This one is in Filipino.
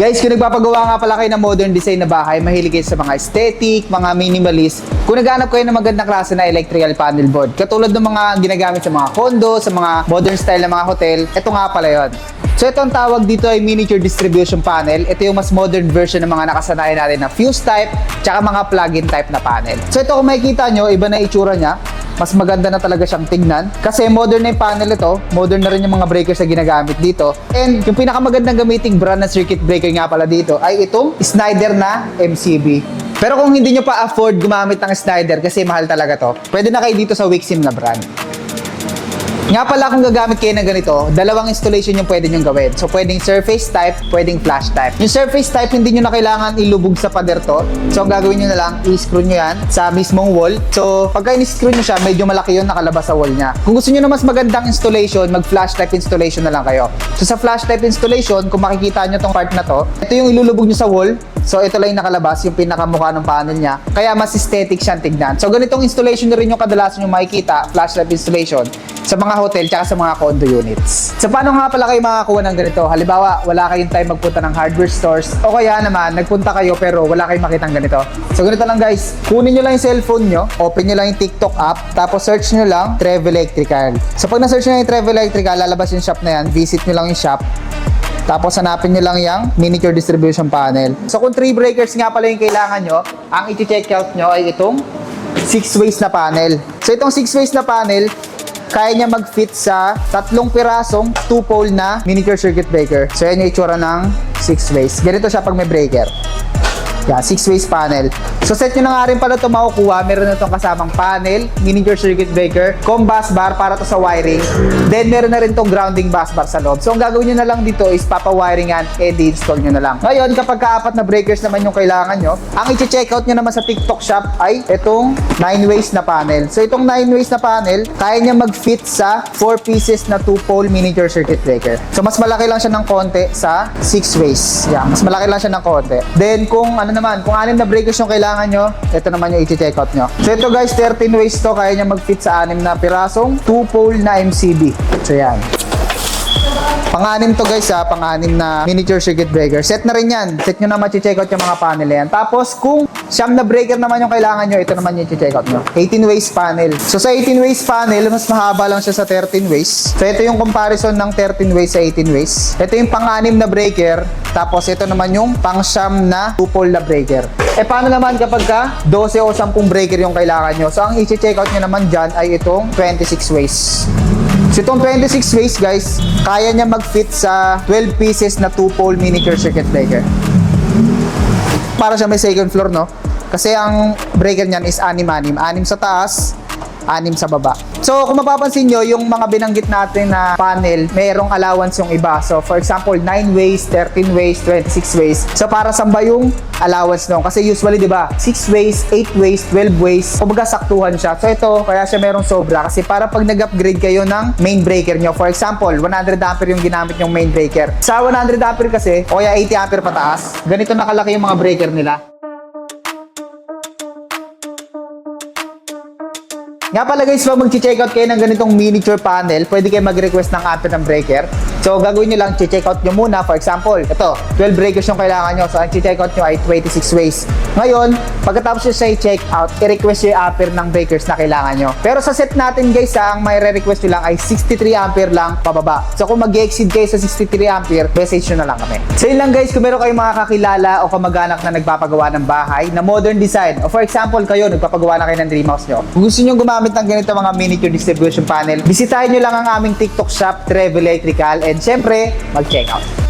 Guys, kung nagpapagawa nga pala kayo ng modern design na bahay, mahilig kayo sa mga aesthetic, mga minimalist, kung naghanap kayo ng magandang klase na electrical panel board, katulad ng mga ginagamit sa mga condo, sa mga modern style na mga hotel, ito nga pala yun. So ito ang tawag dito ay miniature distribution panel. Ito yung mas modern version ng mga nakasanayan natin na fuse type, tsaka mga plug-in type na panel. So ito kung makikita nyo, iba na itsura niya. Mas maganda na talaga siyang tingnan. Kasi modern na yung panel ito. Modern na rin yung mga breakers na ginagamit dito. And yung pinakamagandang gamiting brand na circuit breaker nga pala dito ay itong Schneider na MCB. Pero kung hindi nyo pa afford gumamit ng Schneider kasi mahal talaga to, pwede na kayo dito sa Wixim na brand. Nga pala kung gagamit kayo ng ganito, dalawang installation yung pwede nyo gawin. So pwedeng surface type, pwedeng flash type. Yung surface type, hindi nyo na kailangan ilubog sa pader to. So ang gagawin nyo na lang, i-screw nyo yan sa mismong wall. So pagka in-screw nyo siya, medyo malaki yun nakalabas sa wall nya. Kung gusto nyo na mas magandang installation, mag-flash type installation na lang kayo. So sa flash type installation, kung makikita nyo tong part na to, ito yung ilulubog nyo sa wall. So ito lang yung nakalabas, yung pinakamukha ng panel nya. Kaya mas aesthetic siyang tignan. So ganitong installation na rin yung kadalasan yung makikita, flash type installation, sa mga hotel tsaka sa mga condo units. So paano nga pala kayo makakuha ng ganito? Halimbawa, wala kayong time magpunta ng hardware stores o kaya naman, nagpunta kayo pero wala kayong makitang ganito. So ganito lang guys, kunin nyo lang yung cellphone nyo, open nyo lang yung TikTok app, tapos search nyo lang Trev Electrical. So pag na-search nyo yung Trev Electrical, lalabas yung shop na yan, visit nyo lang yung shop. Tapos hanapin nyo lang yung miniature distribution panel. So kung 3 breakers nga pala yung kailangan nyo, ang i-check out nyo ay itong 6 ways na panel. So itong 6 ways na panel, kaya niya mag-fit sa 3 pirasong 2-pole na miniature circuit breaker. So yan yung itsura ng 6 ways. Ganito siya pag may breaker. Yan, 6 ways panel. So set nyo na nga rin pala ito makukuha. Meron na itong kasamang panel, miniature circuit breaker, com bus bar para to sa wiring. Then meron na rin itong grounding bus bar sa loob. So ang gagawin nyo na lang dito is papawiringan and i-install nyo na lang. Ngayon, kapag ka-4 na breakers naman yung kailangan nyo, ang i-checkout nyo naman sa TikTok shop ay itong 9 ways na panel. So itong 9 ways na panel, kaya niya mag-fit sa 4 pieces na 2-pole miniature circuit breaker. So mas malaki lang siya ng konti sa 6 ways. Yan, mas malaki lang siya ng konti. Then kung ano naman, kung 6 na breakers yung kailangan nyo, ito naman yung i-check out nyo. So ito guys, 13 ways to, kaya niya mag-fit sa 6 na pirasong 2-pole na MCB. So yan. Pang-6 to guys ha, pang-6 na miniature circuit breaker. Set na rin yan. Set nyo na ma-check out yung mga panel yan. Tapos kung 9 na breaker naman yung kailangan nyo, ito naman yung i-check out nyo. 18 ways panel. So sa 18 ways panel, mas mahaba lang siya sa 13 ways. So ito yung comparison ng 13 ways sa 18 ways. Ito yung pang-6 na breaker. Tapos ito naman yung pang-9 na 2-pole na breaker. Eh paano naman kapag ka 12 o 10 breaker yung kailangan nyo? So ang i-check out nyo naman dyan ay itong 26 ways. So itong 26 ways guys, kaya niya mag-fit sa 12 pieces na 2-pole miniature circuit breaker. Para siya may second floor, no? Kasi ang breaker niyan is 6 sa taas, 6 sa baba. So kung mapapansin nyo, yung mga binanggit natin na panel, mayroong allowance yung iba. So for example, 9 ways, 13 ways, 26 ways. So para saan ba yung allowance nung? Kasi usually, di ba, 6 ways, 8 ways, 12 ways, kumbaga saktuhan siya. So ito, kaya siya merong sobra. Kasi para pag nag-upgrade kayo ng main breaker nyo, for example, 100 ampere yung ginamit yung main breaker. Sa 100 ampere kasi, o kaya 80 ampere pataas, ganito nakalaki yung mga breaker nila. Nga pala guys, pag mag-check out kayo ng ganitong miniature panel, pwede kayo mag-request ng ampere ng breaker. So gagawin nyo lang, check out nyo muna. For example, ito, 12 breakers yung kailangan nyo. So ang check out nyo ay 26 ways. Ngayon, pagkatapos nyo siya i-check out, i-request nyo yung ampere ng breakers na kailangan nyo. Pero sa set natin guys, ang may re-request nyo lang ay 63 ampere lang pababa. So kung mag-exceed kayo sa 63 ampere, message nyo na lang kami. So yun lang guys, kung meron kayong mga kakilala o kamag-anak na nagpapagawa ng bahay na modern design, o for example kayo, nagpapagawa na kayo ng dream house nyo, kung gusto nyo gumamit ng ganito mga miniature distribution panel, bisitahin nyo lang ang aming TikTok shop, Trev Electrical, and syempre, mag-check out.